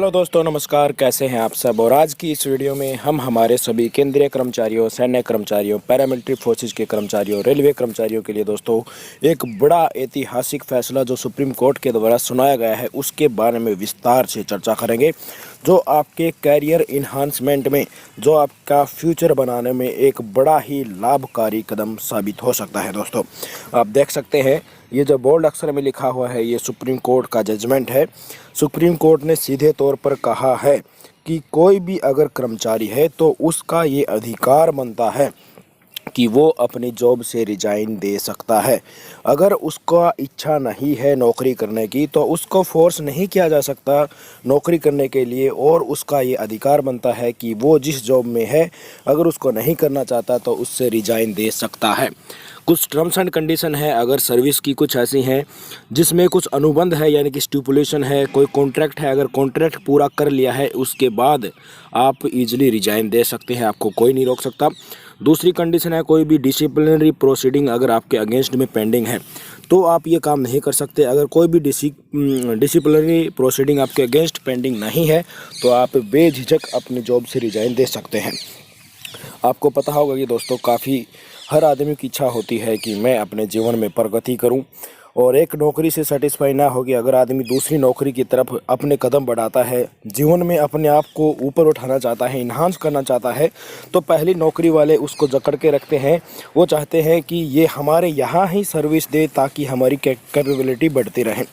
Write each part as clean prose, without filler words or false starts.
Hello दोस्तों, नमस्कार। कैसे हैं आप सब। और आज की इस वीडियो में हम हमारे सभी केंद्रीय कर्मचारियों, सैन्य कर्मचारियों, पैरामिलिट्री फोर्सेज के कर्मचारियों, रेलवे कर्मचारियों के लिए दोस्तों एक बड़ा ऐतिहासिक फैसला जो सुप्रीम कोर्ट के द्वारा सुनाया गया है उसके बारे में विस्तार से चर्चा करेंगे, जो आपके कैरियर इन्हांसमेंट में, जो आपका फ्यूचर बनाने में एक बड़ा ही लाभकारी कदम साबित हो सकता है। दोस्तों आप देख सकते हैं, ये जो बोल्ड अक्षर में लिखा हुआ है ये सुप्रीम कोर्ट का जजमेंट है। सुप्रीम कोर्ट ने सीधे तौर पर कहा है कि कोई भी अगर कर्मचारी है तो उसका ये अधिकार बनता है कि वो अपनी जॉब से रिजाइन दे सकता है। अगर उसका इच्छा नहीं है नौकरी करने की तो उसको फोर्स नहीं किया जा सकता नौकरी करने के लिए, और उसका ये अधिकार बनता है कि वो जिस जॉब में है अगर उसको नहीं करना चाहता तो उससे रिजाइन दे सकता है। कुछ टर्म्स एंड कंडीशन है अगर सर्विस की, कुछ ऐसी हैं जिसमें कुछ अनुबंध है, यानी कि स्टिपुलेशन है, कोई कॉन्ट्रैक्ट है। अगर कॉन्ट्रैक्ट पूरा कर लिया है उसके बाद आप इजीली रिजाइन दे सकते हैं, आपको कोई नहीं रोक सकता। दूसरी कंडीशन है कोई भी डिसिप्लिनरी प्रोसीडिंग अगर आपके अगेंस्ट में पेंडिंग है तो आप ये काम नहीं कर सकते। अगर कोई भी डिसिप्लिनरी प्रोसीडिंग आपके अगेंस्ट पेंडिंग नहीं है तो आप बेझिझक अपनी जॉब से रिजाइन दे सकते हैं। आपको पता होगा कि दोस्तों काफ़ी हर आदमी की इच्छा होती है कि मैं अपने जीवन में प्रगति करूं, और एक नौकरी से सेटिस्फाई ना होगी अगर आदमी दूसरी नौकरी की तरफ अपने कदम बढ़ाता है, जीवन में अपने आप को ऊपर उठाना चाहता है, इन्हांस करना चाहता है, तो पहली नौकरी वाले उसको जकड़ के रखते हैं। वो चाहते हैं कि ये हमारे यहाँ ही सर्विस दे ताकि हमारी कैपेबिलिटी बढ़ती रहे।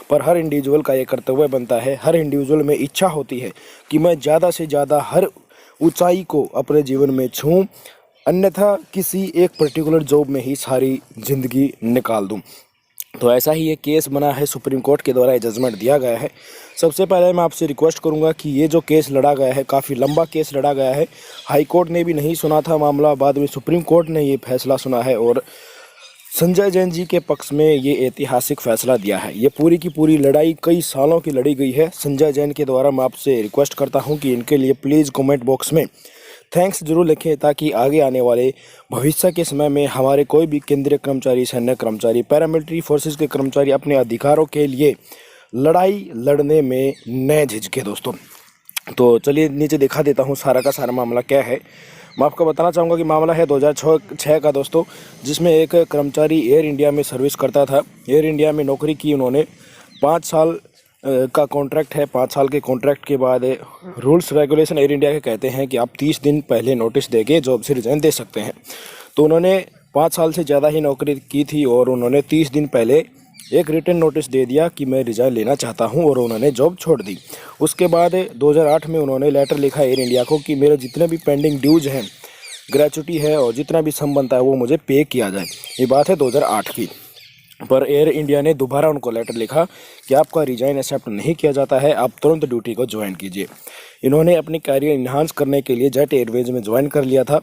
पर हर इंडिविजुअल का ये कर्तव्य बनता है, हर इंडिविजुअल में इच्छा होती है कि मैं ज़्यादा से ज़्यादा हर ऊंचाई को अपने जीवन में छूं, अन्यथा किसी एक पर्टिकुलर जॉब में ही सारी ज़िंदगी निकाल दूं। तो ऐसा ही ये केस बना है, सुप्रीम कोर्ट के द्वारा ये जजमेंट दिया गया है। सबसे पहले मैं आपसे रिक्वेस्ट करूंगा कि ये जो केस लड़ा गया है, काफ़ी लंबा केस लड़ा गया है। हाई कोर्ट ने भी नहीं सुना था मामला, बाद में सुप्रीम कोर्ट ने ये फैसला सुना है और संजय जैन जी के पक्ष में ये ऐतिहासिक फैसला दिया है। ये पूरी की पूरी लड़ाई कई सालों की लड़ी गई है संजय जैन के द्वारा। मैं आपसे रिक्वेस्ट करता हूँ कि इनके लिए प्लीज़ कमेंट बॉक्स में थैंक्स जरूर लिखें, ताकि आगे आने वाले भविष्य के समय में हमारे कोई भी केंद्रीय कर्मचारी, सैन्य कर्मचारी, पैरामिलिट्री फोर्सेस के कर्मचारी अपने अधिकारों के लिए लड़ाई लड़ने में न झिझके। दोस्तों तो चलिए नीचे दिखा देता हूँ सारा का सारा मामला क्या है। मैं आपको बताना चाहूँगा कि मामला है 2006 का दोस्तों, जिसमें एक कर्मचारी एयर इंडिया में सर्विस करता था। एयर इंडिया में नौकरी की उन्होंने 5 साल का कॉन्ट्रैक्ट है। 5 साल के कॉन्ट्रैक्ट के बाद रूल्स रेगुलेशन एयर इंडिया के कहते हैं कि आप 30 दिन पहले नोटिस देके जॉब से रिजाइन दे सकते हैं। तो उन्होंने 5 साल से ज़्यादा ही नौकरी की थी और उन्होंने 30 दिन पहले एक रिटन नोटिस दे दिया कि मैं रिजाइन लेना चाहता हूं, और उन्होंने जॉब छोड़ दी। उसके बाद 2008 में उन्होंने लेटर लिखा एयर इंडिया को कि मेरे जितने भी पेंडिंग ड्यूज हैं, ग्रेचुटी है और जितना भी सम बनता है वो मुझे पे किया जाए। ये बात है 2008 की। पर एयर इंडिया ने दोबारा उनको लेटर लिखा कि आपका रिजाइन एक्सेप्ट नहीं किया जाता है, आप तुरंत ड्यूटी को ज्वाइन कीजिए। इन्होंने अपनी कैरियर इन्हांस करने के लिए जेट एयरवेज में ज्वाइन कर लिया था,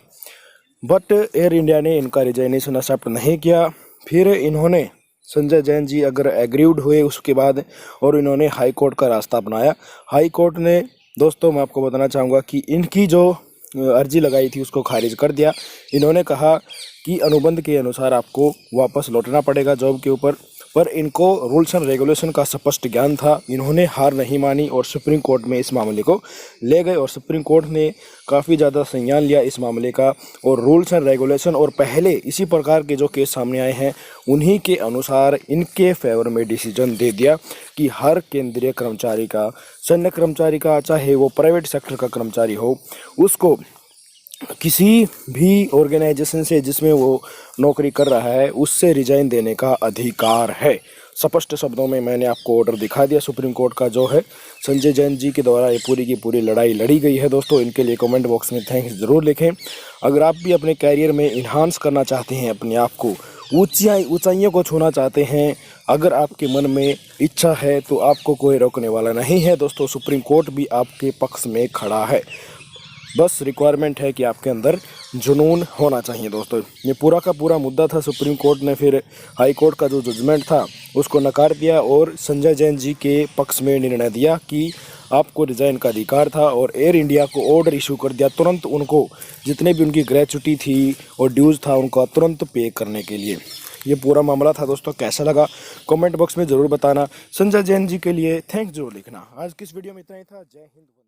बट एयर इंडिया ने इनका रिजाइनेशन एक्सेप्ट नहीं किया। फिर इन्होंने संजय जैन जी अगर एग्रीव्ड हुए उसके बाद, और इन्होंने हाई कोर्ट का रास्ता अपनाया। हाई कोर्ट ने दोस्तों मैं आपको बताना चाहूँगा कि इनकी जो अर्जी लगाई थी उसको खारिज कर दिया। इन्होंने कहा कि अनुबंध के अनुसार आपको वापस लौटना पड़ेगा जॉब के ऊपर, पर इनको रूल्स एंड रेगुलेशन का स्पष्ट ज्ञान था। इन्होंने हार नहीं मानी और सुप्रीम कोर्ट में इस मामले को ले गए, और सुप्रीम कोर्ट ने काफ़ी ज़्यादा संज्ञान लिया इस मामले का, और रूल्स एंड रेगुलेशन और पहले इसी प्रकार के जो केस सामने आए हैं उन्हीं के अनुसार इनके फेवर में डिसीजन दे दिया कि हर केंद्रीय कर्मचारी का, सैन्य कर्मचारी का, चाहे वो प्राइवेट सेक्टर का कर्मचारी हो, उसको किसी भी ऑर्गेनाइजेशन से जिसमें वो नौकरी कर रहा है उससे रिजाइन देने का अधिकार है। स्पष्ट शब्दों में मैंने आपको ऑर्डर दिखा दिया सुप्रीम कोर्ट का, जो है संजय जैन जी के द्वारा ये पूरी की पूरी लड़ाई लड़ी गई है। दोस्तों इनके लिए कमेंट बॉक्स में थैंक्स ज़रूर लिखें। अगर आप भी अपने कैरियर में इन्हांस करना चाहते हैं, अपने आप को ऊंचाइयों को छूना चाहते हैं, अगर आपके मन में इच्छा है तो आपको कोई रोकने वाला नहीं है। दोस्तों सुप्रीम कोर्ट भी आपके पक्ष में खड़ा है, बस रिक्वायरमेंट है कि आपके अंदर जुनून होना चाहिए। दोस्तों ये पूरा का पूरा मुद्दा था। सुप्रीम कोर्ट ने फिर हाई कोर्ट का जो जजमेंट था उसको नकार दिया और संजय जैन जी के पक्ष में निर्णय दिया कि आपको रिजाइन का अधिकार था, और एयर इंडिया को ऑर्डर इशू कर दिया तुरंत उनको जितने भी उनकी ग्रेचुटी थी और ड्यूज़ था उनको तुरंत पे करने के लिए। ये पूरा मामला था दोस्तों। कैसा लगा कमेंट बॉक्स में ज़रूर बताना। संजय जैन जी के लिए थैंक्स जरूर लिखना। आज की इस वीडियो में इतना ही था। जय हिंद।